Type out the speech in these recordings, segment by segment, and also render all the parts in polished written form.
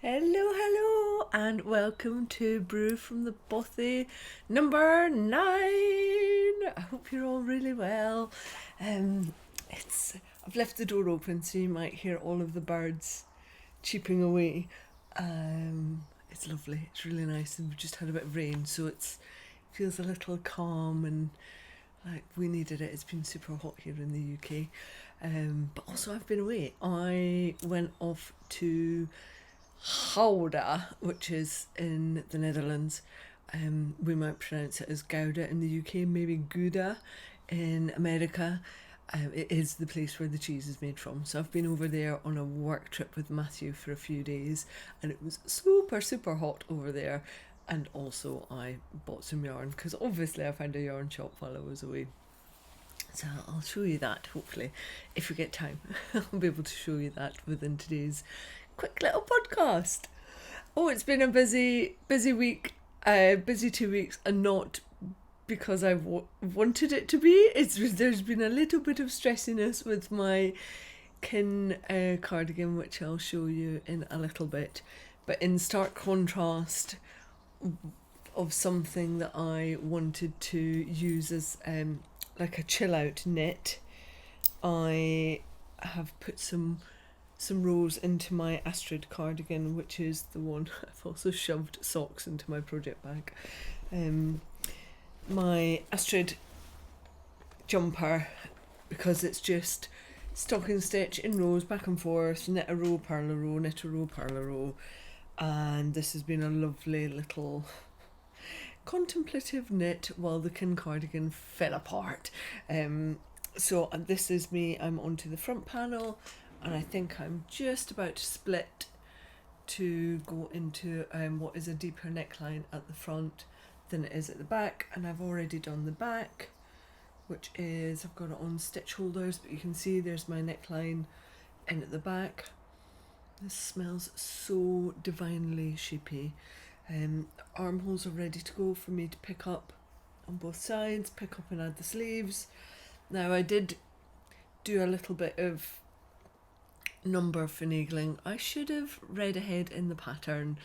Hello, and welcome to Brew from the Bothy number 9. I hope you're all really well. It's I've left the door open so you might hear all of the birds cheeping away. It's lovely. It's really nice, and we've just had a bit of rain, so it feels a little calm and like we needed it. It's been super hot here in the UK, but also I've been away. I went off to Gouda, which is in the Netherlands. We might pronounce it as Gouda in the UK, maybe Gouda in America. It is the place where the cheese is made from. So I've been over there on a work trip with Matthew for a few days, and it was super hot over there. And also I bought some yarn because obviously I found a yarn shop while I was away. So I'll show you that, hopefully, if we get time. I'll be able to show you that within today's quick little podcast. Oh, it's been a busy week, busy 2 weeks, and not because I wanted it to be. There's been a little bit of stressiness with my cardigan, which I'll show you in a little bit. But in stark contrast of something that I wanted to use as like a chill out knit, I have put some rows into my Astrid cardigan, which is the one. I've also shoved socks into my project bag. My Astrid jumper, because it's just stocking stitch in rows, back and forth, knit a row, purl a row, knit a row, purl a row, and this has been a lovely little contemplative knit while the cardigan fell apart. So this is me. I'm onto the front panel, and I think I'm just about to split to go into what is a deeper neckline at the front than it is at the back, and I've already done the back, which is, I've got it on stitch holders, but you can see there's my neckline in at the back. This smells so divinely sheepy. Armholes are ready to go for me to pick up on both sides, pick up and add the sleeves. Now I did do a little bit of number finagling. I should have read ahead in the pattern.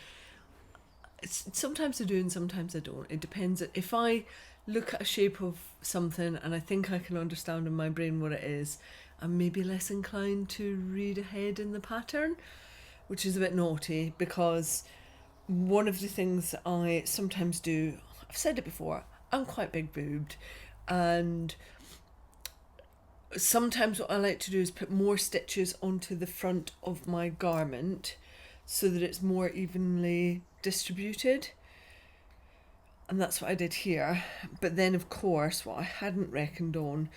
Sometimes I do and sometimes I don't. It depends. If I look at a shape of something and I think I can understand in my brain what it is, I'm maybe less inclined to read ahead in the pattern, which is a bit naughty, because one of the things I sometimes do, I've said it before, I'm quite big boobed, and sometimes what I like to do is put more stitches onto the front of my garment so that it's more evenly distributed, and that's what I did here. But then of course what I hadn't reckoned on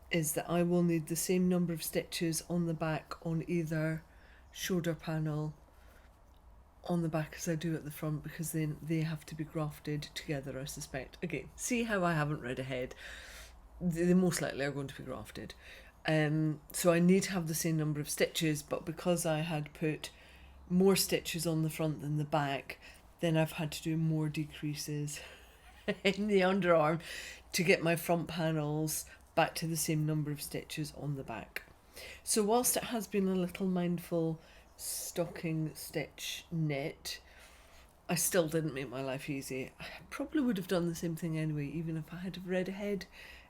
is that I will need the same number of stitches on the back on either shoulder panel on the back as I do at the front, because then they have to be grafted together, I suspect. Again, see how I haven't read ahead. They most likely are going to be grafted. So I need to have the same number of stitches, but because I had put more stitches on the front than the back, then I've had to do more decreases in the underarm to get my front panels back to the same number of stitches on the back. So whilst it has been a little mindful stocking stitch knit, I still didn't make my life easy. I probably would have done the same thing anyway, even if I had read ahead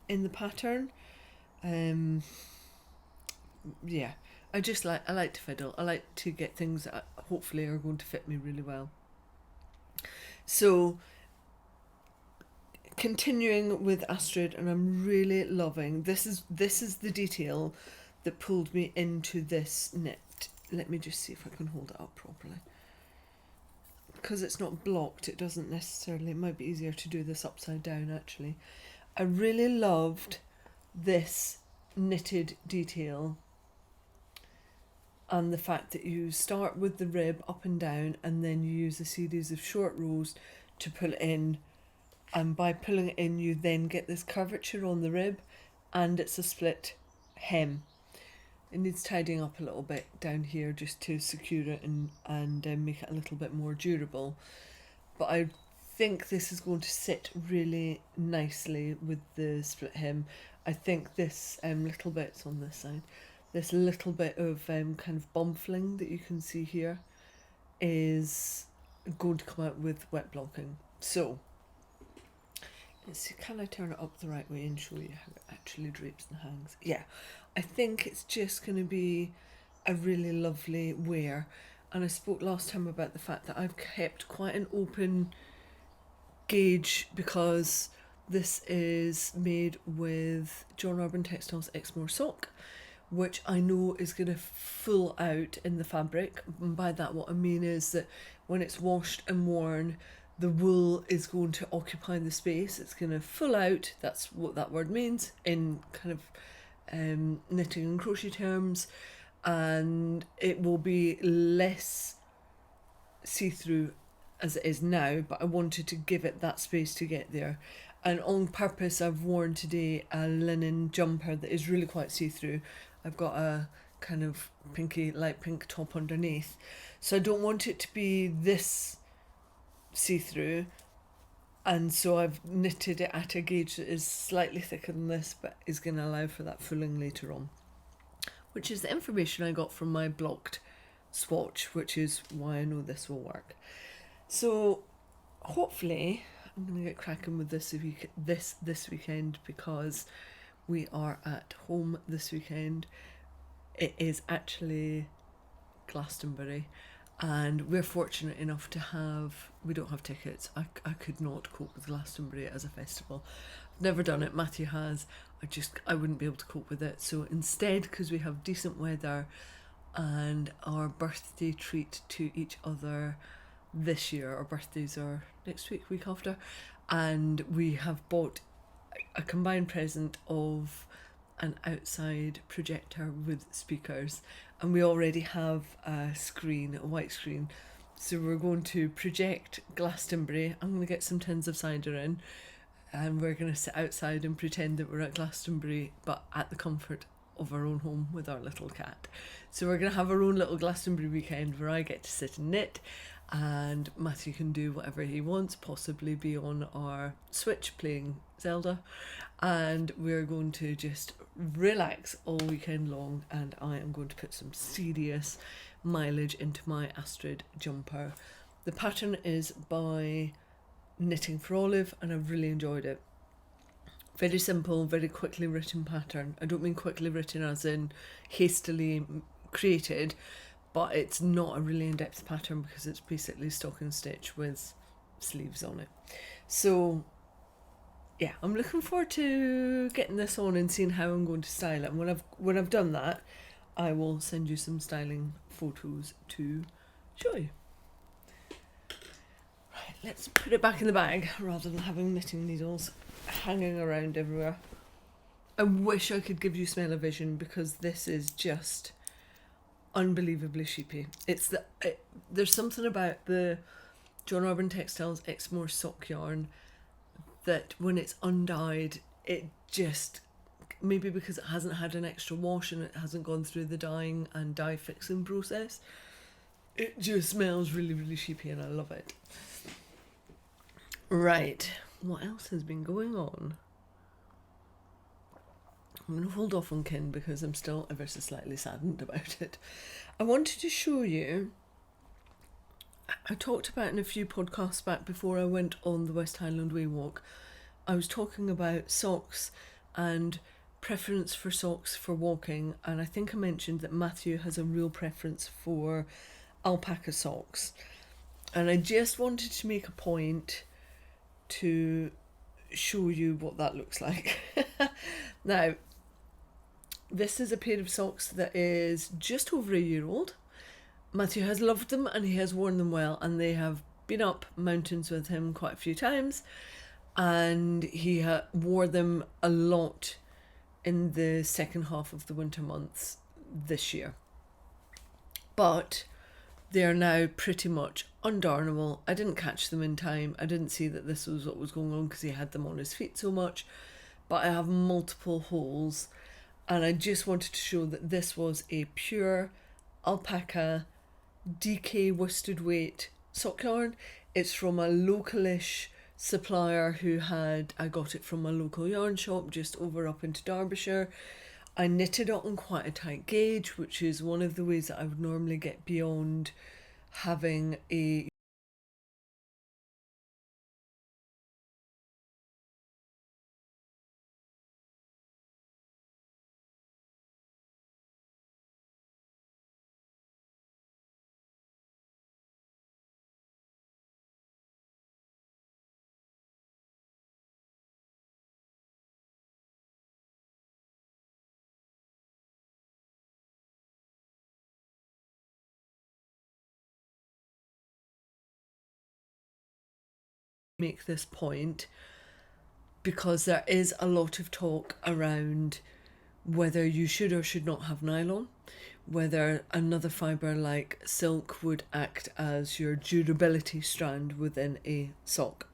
in the pattern. Yeah, I like to fiddle. I like to get things that hopefully are going to fit me really well. So continuing with Astrid, and I'm really loving this is the detail that pulled me into this knit. Let me just see if I can hold it up properly. Because it's not blocked, it doesn't necessarily, it might be easier to do this upside down actually. I really loved this knitted detail, and the fact that you start with the rib up and down and then you use a series of short rows to pull it in, and by pulling it in you then get this curvature on the rib, and it's a split hem. It needs tidying up a little bit down here just to secure it and make it a little bit more durable, but I think this is going to sit really nicely with the split hem. I think this little bit's on this side, this little bit of kind of bomfling that you can see here is going to come out with wet blocking. So let's see, can I turn it up the right way and show you how it actually drapes and hangs? Yeah, I think it's just going to be a really lovely wear. And I spoke last time about the fact that I've kept quite an open gauge because this is made with John Urban Textiles Exmoor sock, which I know is going to full out in the fabric. And by that what I mean is that when it's washed and worn, the wool is going to occupy the space. It's going to full out, that's what that word means in kind of knitting and crochet terms, and it will be less see-through as it is now, but I wanted to give it that space to get there. And on purpose I've worn today a linen jumper that is really quite see-through. I've got a kind of pinky, light pink top underneath, so I don't want it to be this see-through, and so I've knitted it at a gauge that is slightly thicker than this but is going to allow for that fulling later on, which is the information I got from my blocked swatch, which is why I know this will work. So hopefully I'm going to get cracking with this this weekend, because we are at home this weekend. It is actually Glastonbury, and we're fortunate enough to have, we don't have tickets. I could not cope with Glastonbury as a festival. I've never done it, Matthew has. I wouldn't be able to cope with it. So instead, because we have decent weather and our birthday treat to each other this year, our birthdays are next week after, and we have bought a combined present of an outside projector with speakers, and we already have a white screen, so we're going to project Glastonbury. I'm going to get some tins of cider in, and we're going to sit outside and pretend that we're at Glastonbury, but at the comfort of our own home with our little cat. So we're going to have our own little Glastonbury weekend where I get to sit and knit, and Matthew can do whatever he wants, possibly be on our Switch playing Zelda, and we're going to just relax all weekend long, and I am going to put some serious mileage into my Astrid jumper. The pattern is by Knitting for Olive, and I've really enjoyed it. Very simple, very quickly written pattern. I don't mean quickly written as in hastily created, but it's not a really in-depth pattern because it's basically stocking stitch with sleeves on it. So yeah, I'm looking forward to getting this on and seeing how I'm going to style it. And when I've done that, I will send you some styling photos to show you. Right, let's put it back in the bag rather than having knitting needles hanging around everywhere. I wish I could give you smell-o-vision because this is just unbelievably sheepy. There's something about the John Urban Textiles Exmoor sock yarn that when it's undyed, it just, maybe because it hasn't had an extra wash and it hasn't gone through the dyeing and dye fixing process, it just smells really, really sheepy, and I love it. Right, what else has been going on? I'm going to hold off on kin because I'm still ever so slightly saddened about it. I wanted to show you, I talked about in a few podcasts back before I went on the West Highland Way walk, I was talking about socks and preference for socks for walking, and I think I mentioned that Matthew has a real preference for alpaca socks, and I just wanted to make a point to show you what that looks like. Now, this is a pair of socks that is just over a year old. Matthew has loved them and he has worn them well, and they have been up mountains with him quite a few times, and he wore them a lot in the second half of the winter months this year. But they are now pretty much undarnable. I didn't catch them in time. I didn't see that this was what was going on because he had them on his feet so much, but I have multiple holes, and I just wanted to show that this was a pure alpaca DK worsted weight sock yarn. It's from a localish supplier I got it from a local yarn shop just over up into Derbyshire. I knitted it on quite a tight gauge, which is one of the ways that I would normally get beyond having a make this point, because there is a lot of talk around whether you should or should not have nylon, whether another fibre like silk would act as your durability strand within a sock.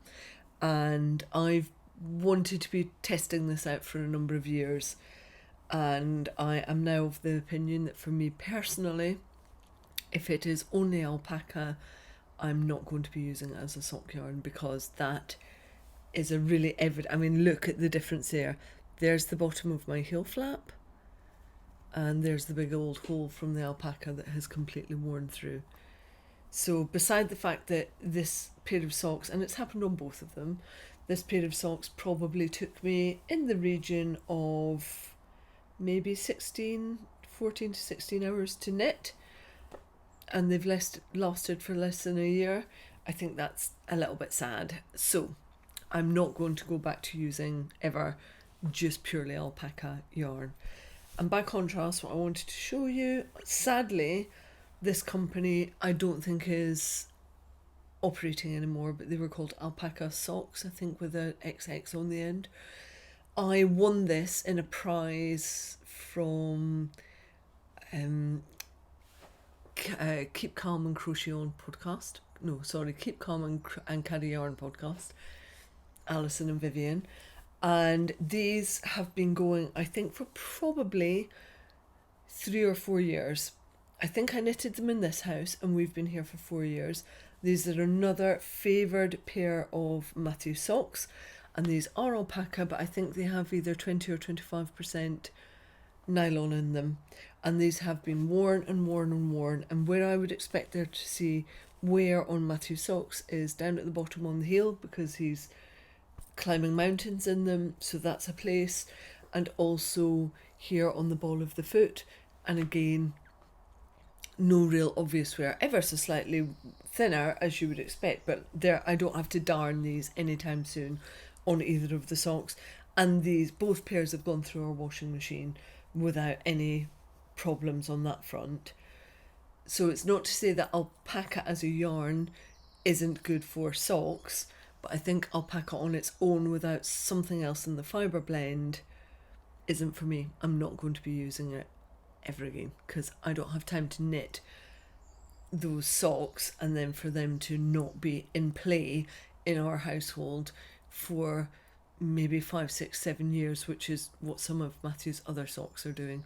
And I've wanted to be testing this out for a number of years, and I am now of the opinion that for me personally, if it is only alpaca, I'm not going to be using it as a sock yarn, because that is a really evident. I mean, look at the difference there. There's the bottom of my heel flap, and there's the big old hole from the alpaca that has completely worn through. So beside the fact that this pair of socks, and it's happened on both of them, this pair of socks probably took me in the region of maybe 14 to 16 hours to knit, and they've lasted for less than a year. I think that's a little bit sad. So I'm not going to go back to using ever just purely alpaca yarn. And by contrast, what I wanted to show you, sadly, this company I don't think is operating anymore, but they were called Alpaca Socks, I think, with an XX on the end. I won this in a prize from Keep Calm and Crochet On podcast. No, sorry, Keep Calm and Cardi Yarn podcast. Alison and Vivian. And these have been going, I think, for probably 3 or 4 years. I think I knitted them in this house, and we've been here for 4 years. These are another favoured pair of Matthew socks, and these are alpaca, but I think they have either 20 or 25% nylon in them. And these have been worn and worn and worn, and where I would expect there to see wear on Matthew socks is down at the bottom on the heel, because he's climbing mountains in them, so that's a place, and also here on the ball of the foot. And again, no real obvious wear, ever so slightly thinner as you would expect, but there, I don't have to darn these anytime soon on either of the socks. And these, both pairs have gone through our washing machine without any problems on that front. So it's not to say that alpaca as a yarn isn't good for socks, but I think alpaca on its own without something else in the fibre blend isn't for me. I'm not going to be using it ever again, because I don't have time to knit those socks and then for them to not be in play in our household for maybe 5, 6, 7 years, which is what some of Matthew's other socks are doing.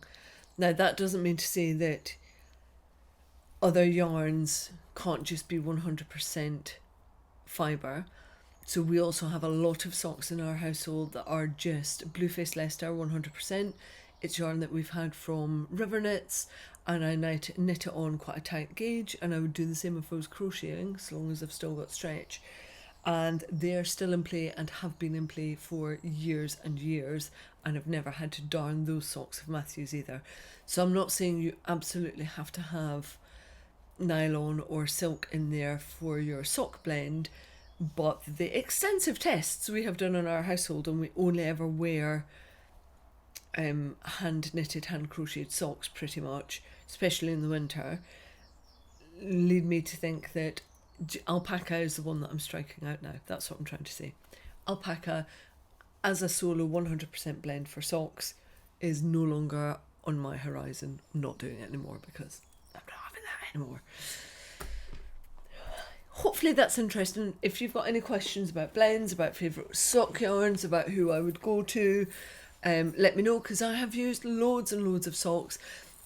Now, that doesn't mean to say that other yarns can't just be 100% fibre. So we also have a lot of socks in our household that are just Blueface Leicester 100%. It's yarn that we've had from RIVERKNITS, and I knit it on quite a tight gauge, and I would do the same if I was crocheting, so long as I've still got stretch. And they're still in play and have been in play for years and years, and I've never had to darn those socks of Matthew's either. So I'm not saying you absolutely have to have nylon or silk in there for your sock blend, but the extensive tests we have done in our household, and we only ever wear hand knitted, hand crocheted socks pretty much, especially in the winter, lead me to think that alpaca is the one that I'm striking out now. That's what I'm trying to say. Alpaca as a solo 100% blend for socks is no longer on my horizon. I'm not doing it anymore because I'm not having that anymore. Hopefully that's interesting. If you've got any questions about blends, about favourite sock yarns, about who I would go to, let me know, because I have used loads and loads of socks.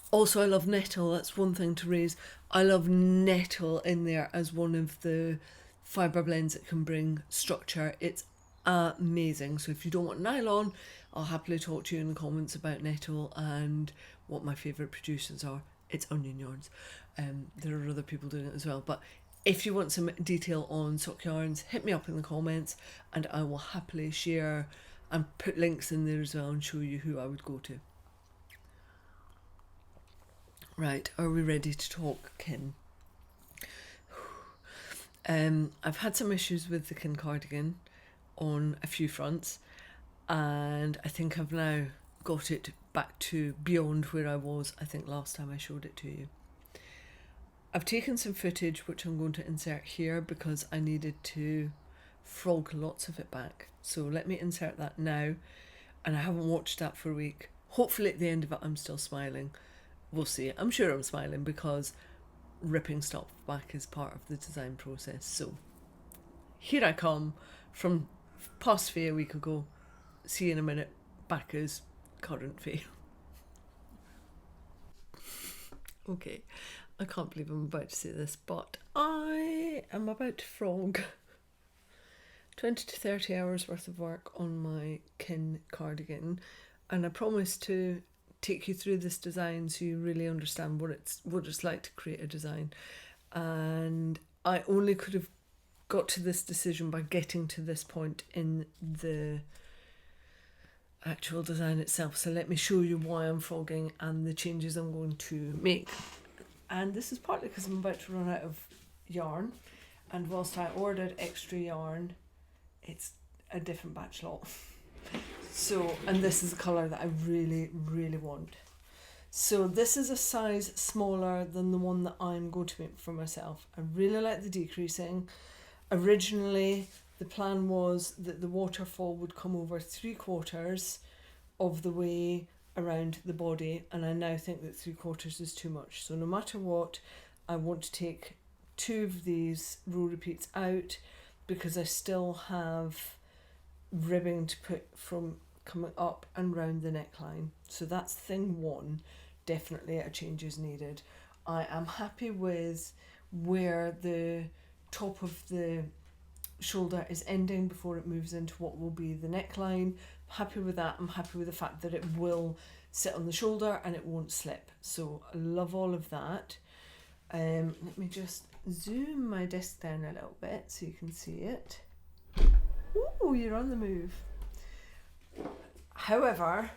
Also, I love nettle. That's one thing to raise. I love nettle in there as one of the fibre blends that can bring structure. It's amazing. So if you don't want nylon, I'll happily talk to you in the comments about nettle and what my favourite producers are. It's onion yarns. There are other people doing it as well, but if you want some detail on sock yarns, hit me up in the comments and I will happily share and put links in there as well and show you who I would go to. Right, are we ready to talk kin? I've had some issues with the kin cardigan on a few fronts, and I think I've now got it back to beyond where I was, I think, last time I showed it to you. I've taken some footage which I'm going to insert here because I needed to frog lots of it back. So let me insert that now, and I haven't watched that for a week. Hopefully at the end of it I'm still smiling. We'll see. I'm sure I'm smiling because ripping stuff back is part of the design process. So here I come from past fair a week ago. See you in a minute. Back as current fair. Okay, I can't believe I'm about to say this, but I am about to frog 20 to 30 hours worth of work on my kin cardigan, and I promise to take you through this design so you really understand what it's like to create a design. And I only could have got to this decision by getting to this point in the actual design itself. So let me show you why I'm frogging and the changes I'm going to make. And this is partly because I'm about to run out of yarn, and whilst I ordered extra yarn, it's a different batch lot. So, and this is a colour that I really, really want. So this is a size smaller than the one that I'm going to make for myself. I really like the decreasing. Originally, the plan was that the waterfall would come over 3/4 of the way around the body, and I now think that 3/4 is too much. So no matter what, I want to take 2 of these row repeats out because I still have ribbing to put from coming up and round the neckline. So that's thing 1. Definitely a change is needed. I am happy with where the top of the shoulder is ending before it moves into what will be the neckline. I'm happy with that. I'm happy with the fact that it will sit on the shoulder and it won't slip. So I love all of that. Let me just zoom my desk down a little bit so you can see it. Ooh, you're on the move. However,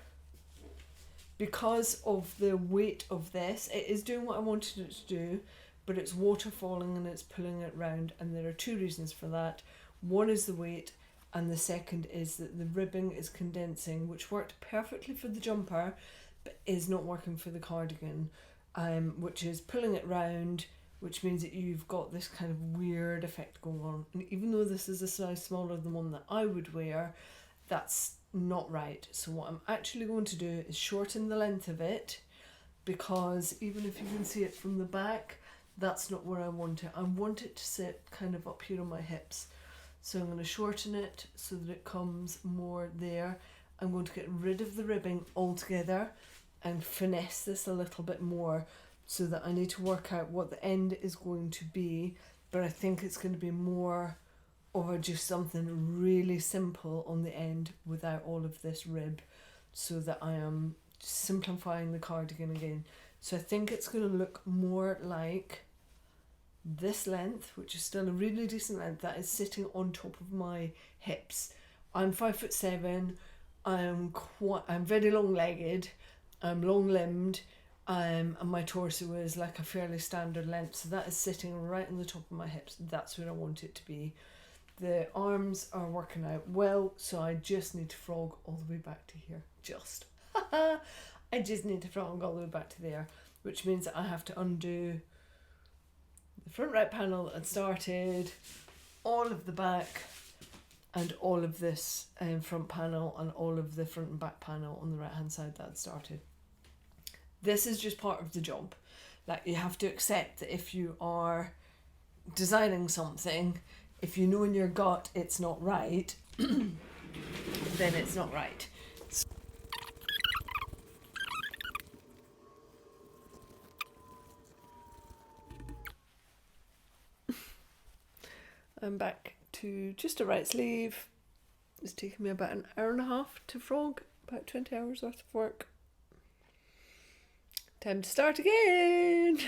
because of the weight of this, it is doing what I wanted it to do, but it's waterfalling and it's pulling it round, and there are 2 reasons for that. One is the weight, and the second is that the ribbing is condensing, which worked perfectly for the jumper, but is not working for the cardigan, which is pulling it round, which means that you've got this kind of weird effect going on. And even though this is a size smaller than one that I would wear, that's not right. So what I'm actually going to do is shorten the length of it, because even if you can see it from the back, that's not where I want it. I want it to sit kind of up here on my hips. So I'm going to shorten it so that it comes more there. I'm going to get rid of the ribbing altogether and finesse this a little bit more, so that I need to work out what the end is going to be, but I think it's going to be more or just something really simple on the end without all of this rib, so that I am simplifying the cardigan again. So I think it's going to look more like this length, which is still a really decent length, that is sitting on top of my hips. I'm 5'7", I'm very long-legged, I'm long-limbed, and my torso is like a fairly standard length, so that is sitting right on the top of my hips. That's where I want it to be. The arms are working out well, so I just need to frog all the way back to here. I just need to frog all the way back to there, which means that I have to undo the front right panel that I'd started, all of the back, and all of this front panel, and all of the front and back panel on the right hand side that I'd started. This is just part of the job. Like, you have to accept that if you are designing something, if you know in your gut it's not right, then it's not right. I'm back to just a right sleeve. It's taken me about an hour and a half to frog, about 20 hours worth of work. Time to start again.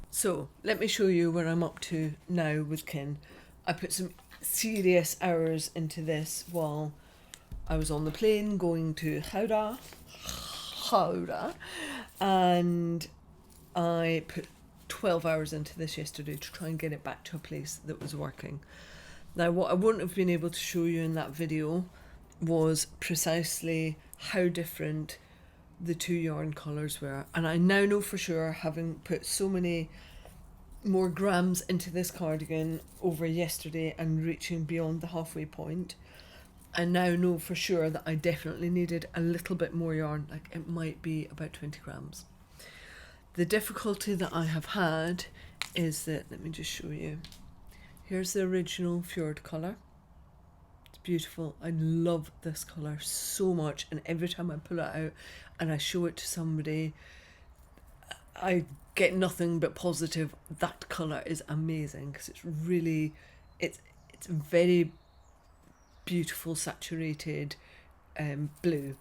So let me show you where I'm up to now with kin. I put some serious hours into this while I was on the plane going to Gouda, and I put 12 hours into this yesterday to try and get it back to a place that was working. Now, what I wouldn't have been able to show you in that video was precisely how different the two yarn colours were. And I now know for sure, having put so many more grams into this cardigan over yesterday and reaching beyond the halfway point, I now know for sure that I definitely needed a little bit more yarn, like it might be about 20 grams. The difficulty that I have had is that, let me just show you. Here's the original Fjord colour. It's beautiful. I love this colour so much, and every time I pull it out and I show it to somebody, I get nothing but positive. That colour is amazing because it's really, it's very beautiful saturated blue.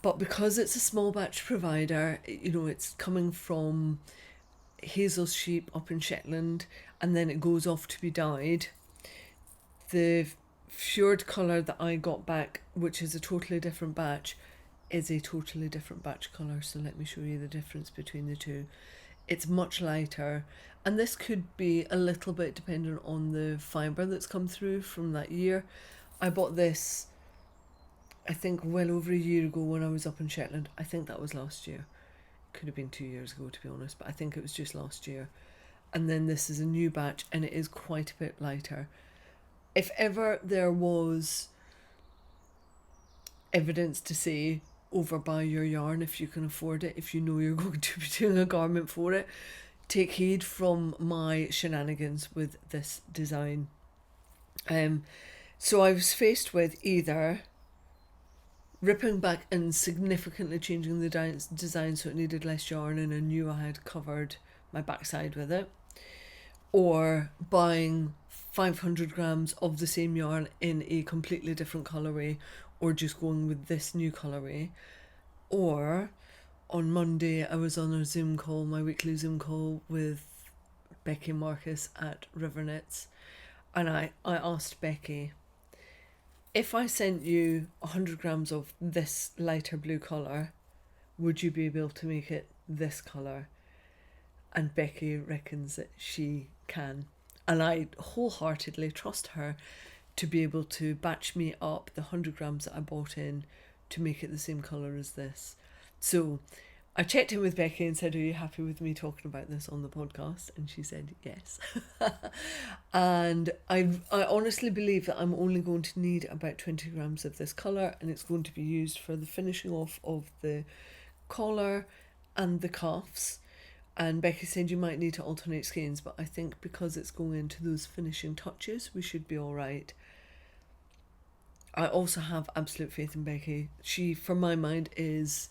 But because it's a small batch provider, you know, it's coming from Hazel's sheep up in Shetland, and then it goes off to be dyed. The Fjord colour that I got back, which is a totally different batch, is a totally different batch colour. So let me show you the difference between the two. It's much lighter, and this could be a little bit dependent on the fibre that's come through from that year. I bought this, I think, well over a year ago when I was up in Shetland. I think that was last year. Could have been 2 years ago, to be honest, but I think it was just last year. And then this is a new batch, and it is quite a bit lighter. If ever there was evidence to say overbuy your yarn if you can afford it, if you know you're going to be doing a garment for it, take heed from my shenanigans with this design. So I was faced with either ripping back and significantly changing the design so it needed less yarn and I knew I had covered my backside with it, or buying 500 grams of the same yarn in a completely different colourway, or just going with this new colourway. Or on Monday I was on a Zoom call, my weekly Zoom call with Becky and Marcus at RIVERKNITS, and I asked Becky, if I sent you 100 grams of this lighter blue colour, would you be able to make it this colour? And Becky reckons that she can. And I wholeheartedly trust her to be able to batch me up the 100 grams that I bought in to make it the same colour as this. So I checked in with Becky and said, are you happy with me talking about this on the podcast? And she said yes. And I honestly believe that I'm only going to need about 20 grams of this colour, and it's going to be used for the finishing off of the collar and the cuffs. And Becky said you might need to alternate skeins, but I think because it's going into those finishing touches, we should be all right. I also have absolute faith in Becky. She, for my mind, is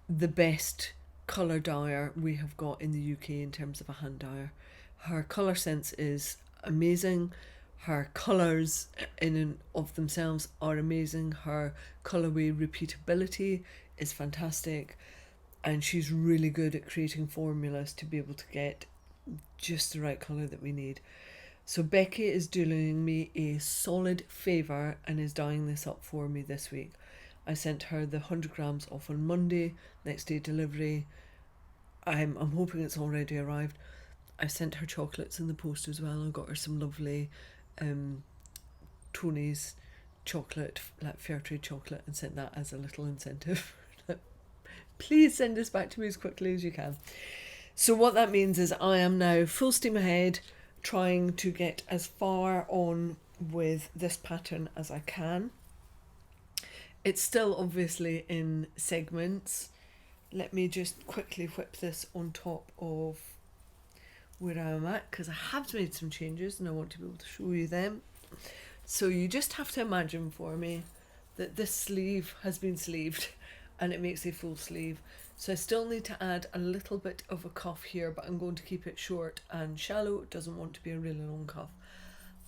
the best colour dyer we have got in the UK in terms of a hand dyer. Her colour sense is amazing. Her colours in and of themselves are amazing. Her colourway repeatability is fantastic. And she's really good at creating formulas to be able to get just the right colour that we need. So Becky is doing me a solid favour and is dyeing this up for me this week. I sent her the 100 grams off on Monday, next day delivery. I'm hoping it's already arrived. I sent her chocolates in the post as well. I got her some lovely Tony's chocolate, like fair trade chocolate, and sent that as a little incentive. Please send this back to me as quickly as you can. So what that means is I am now full steam ahead, trying to get as far on with this pattern as I can. It's still obviously in segments. Let me just quickly whip this on top of where I'm at, because I have made some changes and I want to be able to show you them. So you just have to imagine for me that this sleeve has been sleeved and it makes a full sleeve. So I still need to add a little bit of a cuff here, but I'm going to keep it short and shallow. It doesn't want to be a really long cuff.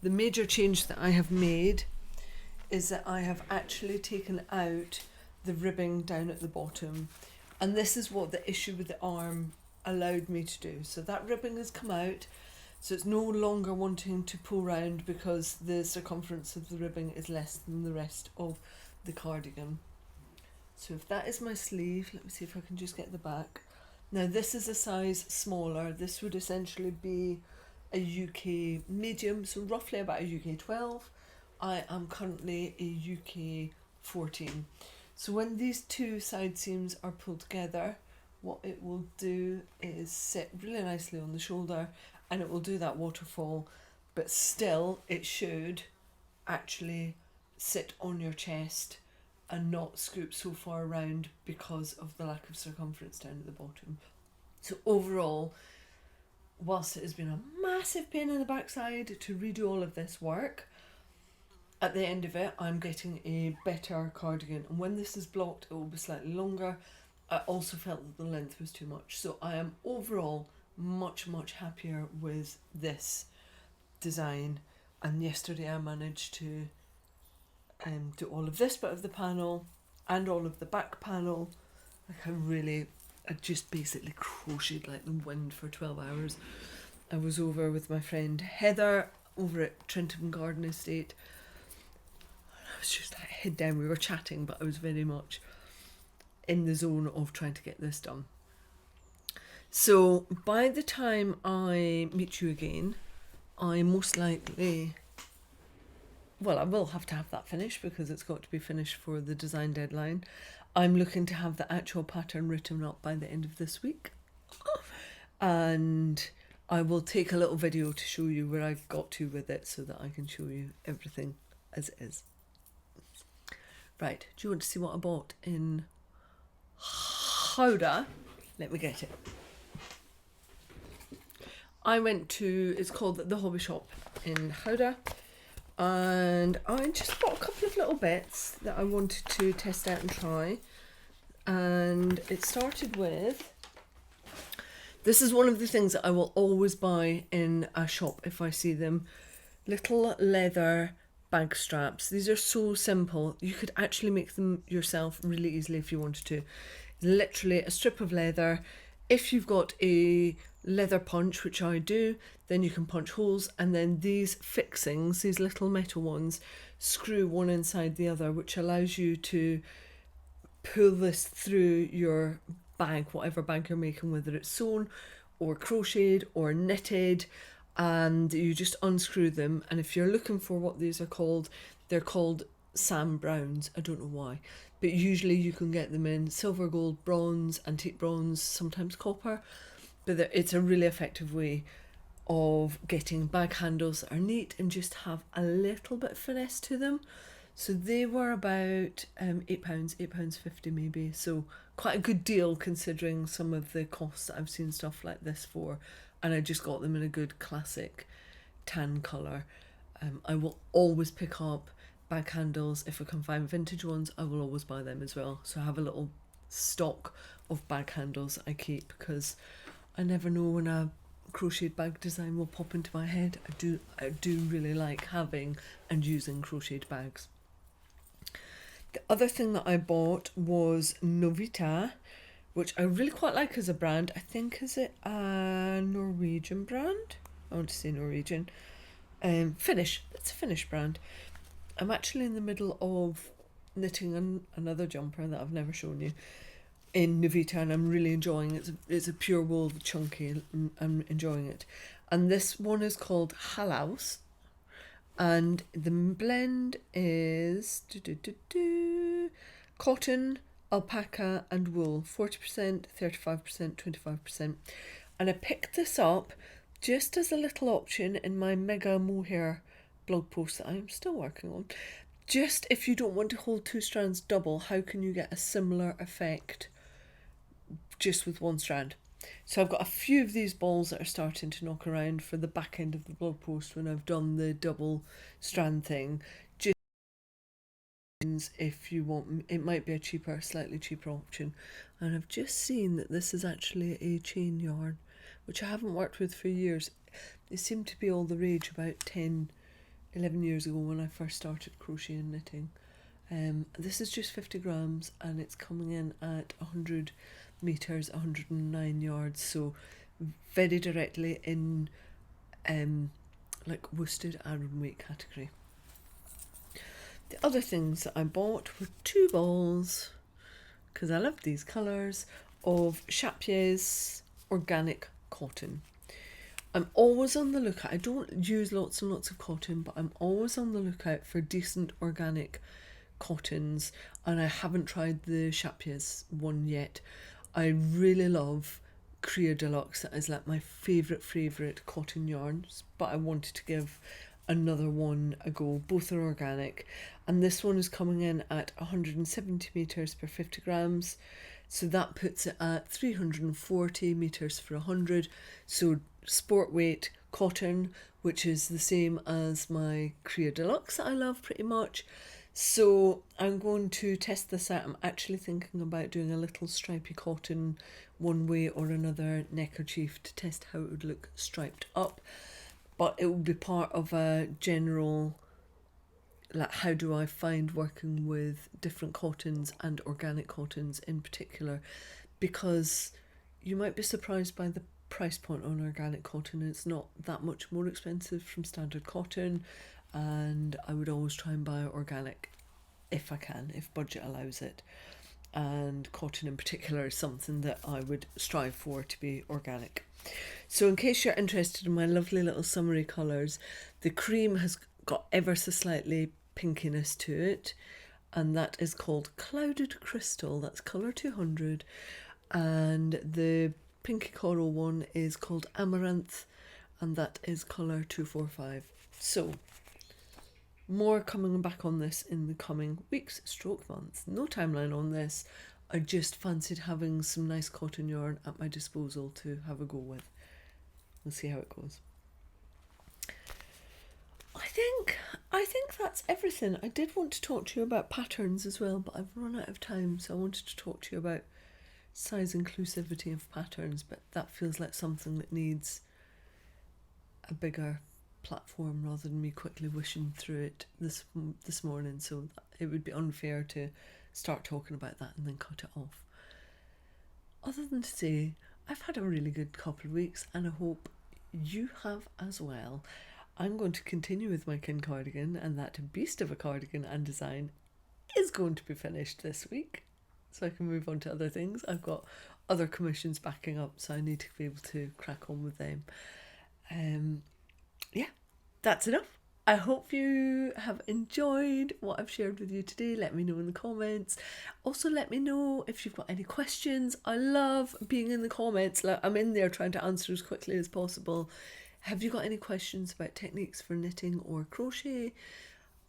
The major change that I have made is that I have actually taken out the ribbing down at the bottom, and this is what the issue with the arm allowed me to do. So that ribbing has come out, so it's no longer wanting to pull round because the circumference of the ribbing is less than the rest of the cardigan. So if that is my sleeve, let me see if I can just get the back. Now this is a size smaller. This would essentially be a UK medium, so roughly about a UK 12. I am currently a UK 14. So when these two side seams are pulled together, what it will do is sit really nicely on the shoulder, and it will do that waterfall, but still it should actually sit on your chest and not scoop so far around because of the lack of circumference down at the bottom. So overall, whilst it has been a massive pain in the backside to redo all of this work, at the end of it I'm getting a better cardigan, and when this is blocked it will be slightly longer. I also felt that the length was too much, so I am overall much happier with this design. And yesterday I managed to do all of this bit of the panel and all of the back panel. Like I just basically crocheted like the wind for 12 hours. I was over with my friend Heather over at Trentham Garden Estate. I was just like head down, we were chatting, but I was very much in the zone of trying to get this done. So by the time I meet you again, I most likely, well, I will have to have that finished because it's got to be finished for the design deadline. I'm looking to have the actual pattern written up by the end of this week. And I will take a little video to show you where I've got to with it so that I can show you everything as it is. Right, do you want to see what I bought in Gouda? Let me get it. I went to, it's called the Hobby Shop in Gouda, and I just bought a couple of little bits that I wanted to test out and try. And it started with, this is one of the things that I will always buy in a shop if I see them, little leather bag straps. These are so simple. You could actually make them yourself really easily if you wanted to. Literally a strip of leather. If you've got a leather punch, which I do, then you can punch holes, and then these fixings, these little metal ones, screw one inside the other, which allows you to pull this through your bag, whatever bag you're making, whether it's sewn or crocheted or knitted, and you just unscrew them. And if you're looking for what these are called, they're called Sam Browns. I don't know why, but usually you can get them in silver, gold, bronze, antique bronze, sometimes copper. But it's a really effective way of getting bag handles that are neat and just have a little bit of finesse to them. So they were about £8.50 maybe. So quite a good deal considering some of the costs that I've seen stuff like this for. And I just got them in a good classic tan colour. I will always pick up bag handles. If I can find vintage ones, I will always buy them as well. So I have a little stock of bag handles that I keep because I never know when a crocheted bag design will pop into my head. I do really like having and using crocheted bags. The other thing that I bought was Novita, which I really quite like as a brand. I think, is it a Norwegian brand? I want to say Norwegian. Finnish. It's a Finnish brand. I'm actually in the middle of knitting another jumper that I've never shown you in Novita, and I'm really enjoying it. It's a pure wool, chunky, and I'm enjoying it. And this one is called Halaus, and the blend is cotton, alpaca and wool, 40%, 35%, 25%. And I picked this up just as a little option in my mega mohair blog post that I'm still working on. Just if you don't want to hold two strands double, how can you get a similar effect just with one strand? So I've got a few of these balls that are starting to knock around for the back end of the blog post when I've done the double strand thing. Just if you want, it might be a slightly cheaper option. And I've just seen that this is actually a chain yarn, which I haven't worked with for years. It seemed to be all the rage about 11 years ago when I first started crochet and knitting. This is just 50 grams and it's coming in at meters, 109 yards. So very directly in like worsted Aran weight category. The other things that I bought were 2 balls, because I love these colours, of Chapiers organic cotton. I'm always on the lookout. I don't use lots and lots of cotton, but I'm always on the lookout for decent organic cottons, and I haven't tried the Chapiers one yet. I really love Crea Deluxe. That is like my favourite cotton yarns, but I wanted to give another one a go. Both are organic, and this one is coming in at 170 meters per 50 grams, so that puts it at 340 meters for 100. So sport weight cotton, which is the same as my Crea Deluxe that I love pretty much. So I'm going to test this out. I'm actually thinking about doing a little stripy cotton one way or another neckerchief to test how it would look striped up. But it will be part of a general, like, how do I find working with different cottons and organic cottons in particular, because you might be surprised by the price point on organic cotton. It's not that much more expensive from standard cotton, and I would always try and buy organic if I can, if budget allows it. And cotton in particular is something that I would strive for to be organic. So in case you're interested in my lovely little summery colours, the cream has got ever so slightly pinkiness to it, and that is called Clouded Crystal. That's colour 200, and the pinky coral one is called Amaranth, and that is colour 245. So more coming back on this in the coming weeks / months. No timeline on this. I just fancied having some nice cotton yarn at my disposal to have a go with. We'll see how it goes. I think that's everything. I did want to talk to you about patterns as well, but I've run out of time, so I wanted to talk to you about size inclusivity of patterns, but that feels like something that needs a bigger platform rather than me quickly wishing through it this morning, so it would be unfair to start talking about that and then cut it off. Other than to say, I've had a really good couple of weeks, and I hope you have as well. I'm going to continue with my kin cardigan, and that beast of a cardigan and design is going to be finished this week, so I can move on to other things. I've got other commissions backing up, so I need to be able to crack on with them. Yeah, that's enough. I hope you have enjoyed what I've shared with you today. Let me know in the comments. Also, let me know if you've got any questions. I love being in the comments. Like, I'm in there trying to answer as quickly as possible. Have you got any questions about techniques for knitting or crochet?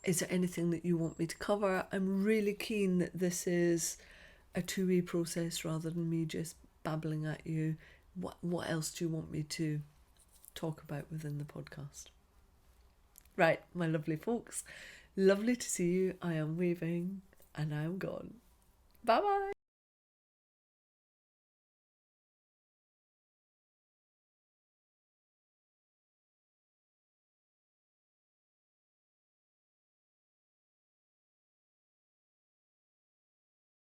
Is there anything that you want me to cover? I'm really keen that this is a two-way process rather than me just babbling at you. What else do you want me to talk about within the podcast? Right, my lovely folks, lovely to see you. I am waving and I am gone. Bye bye.